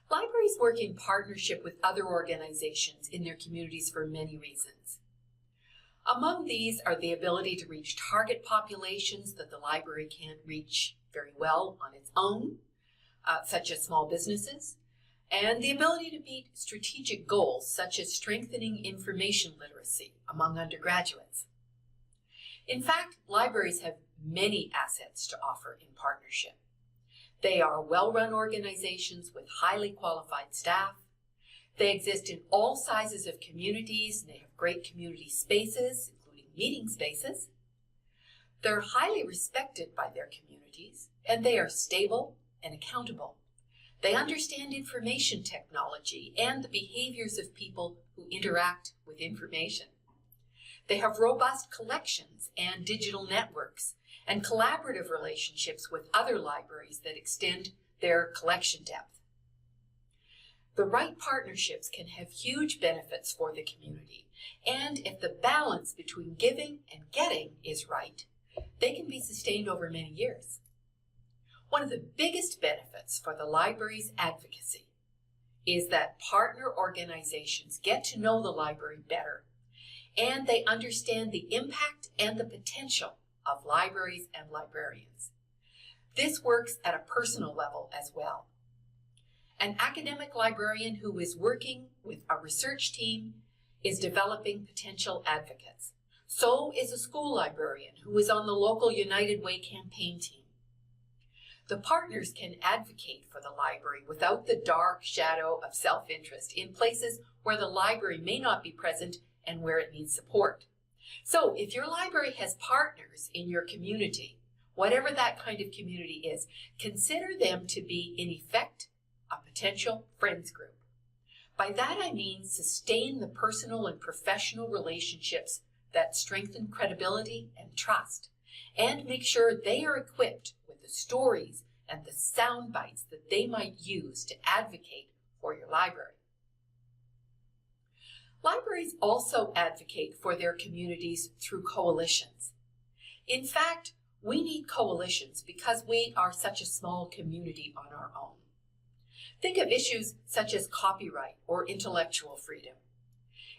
Libraries work in partnership with other organizations in their communities for many reasons. Among these are the ability to reach target populations that the library can't reach very well on its own, such as small businesses, and the ability to meet strategic goals such as strengthening information literacy among undergraduates. In fact, libraries have many assets to offer in partnership. They are well-run organizations with highly qualified staff. They exist in all sizes of communities, and they have great community spaces, including meeting spaces. They're highly respected by their communities, and they are stable and accountable. They understand information technology and the behaviors of people who interact with information. They have robust collections and digital networks and collaborative relationships with other libraries that extend their collection depth. The right partnerships can have huge benefits for the community, and if the balance between giving and getting is right, they can be sustained over many years. One of the biggest benefits for the library's advocacy is that partner organizations get to know the library better, and they understand the impact and the potential of libraries and librarians. This works at a personal level as well. An academic librarian who is working with a research team is developing potential advocates. So is a school librarian who is on the local United Way campaign team. The partners can advocate for the library without the dark shadow of self-interest in places where the library may not be present and where it needs support. So if your library has partners in your community, whatever that kind of community is, consider them to be, in effect, a potential friends group. By that I mean sustain the personal and professional relationships that strengthen credibility and trust, and make sure they are equipped with the stories and the sound bites that they might use to advocate for your library. Libraries also advocate for their communities through coalitions. In fact, we need coalitions because we are such a small community on our own. Think of issues such as copyright or intellectual freedom.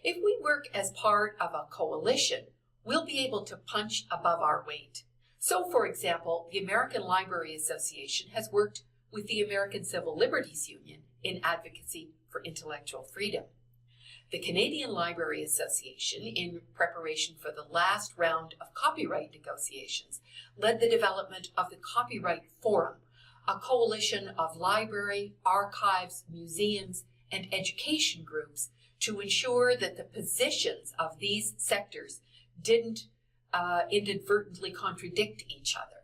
If we work as part of a coalition, we'll be able to punch above our weight. So, for example, the American Library Association has worked with the American Civil Liberties Union in advocacy for intellectual freedom. The Canadian Library Association, in preparation for the last round of copyright negotiations, led the development of the Copyright Forum, a coalition of library, archives, museums, and education groups to ensure that the positions of these sectors didn't inadvertently contradict each other.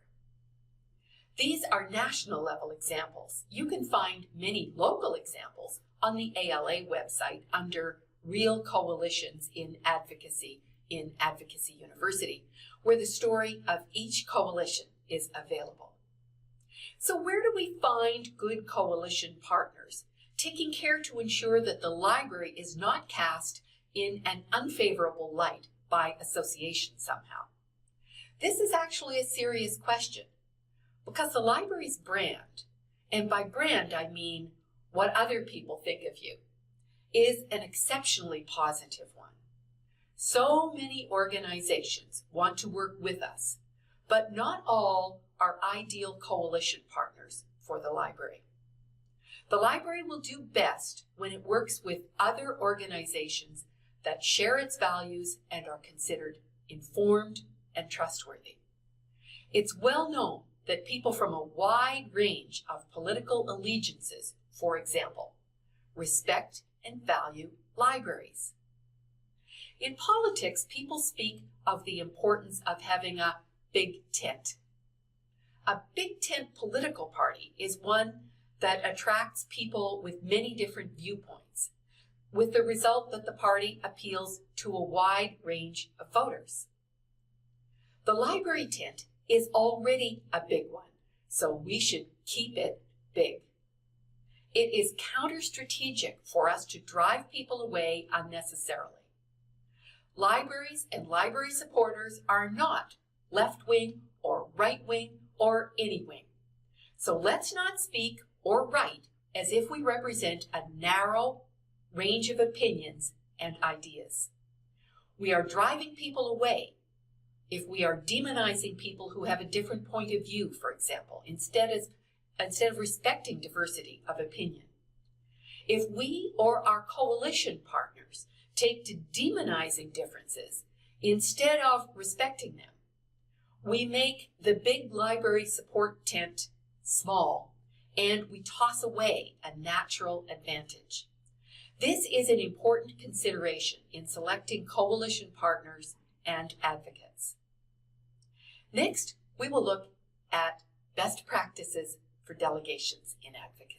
These are national level examples. You can find many local examples on the ALA website under Real Coalitions in Advocacy University, where the story of each coalition is available. So where do we find good coalition partners, taking care to ensure that the library is not cast in an unfavorable light by association somehow? This is actually a serious question, because the library's brand, and by brand I mean what other people think of you, is an exceptionally positive one. So many organizations want to work with us, but not all are ideal coalition partners for the library. The library will do best when it works with other organizations that share its values and are considered informed and trustworthy. It's well known that people from a wide range of political allegiances, for example, respect and value libraries. In politics, people speak of the importance of having a big tent. A big tent political party is one that attracts people with many different viewpoints, with the result that the party appeals to a wide range of voters. The library tent is already a big one, so we should keep it big. It is counter-strategic for us to drive people away unnecessarily. Libraries and library supporters are not left-wing or right-wing or any wing. So let's not speak or write as if we represent a narrow range of opinions and ideas. We are driving people away if we are demonizing people who have a different point of view, for example, instead of respecting diversity of opinion. If we or our coalition partners take to demonizing differences instead of respecting them, we make the big library support tent small, and we toss away a natural advantage. This is an important consideration in selecting coalition partners and advocates. Next, we will look at best practices for delegations in advocacy.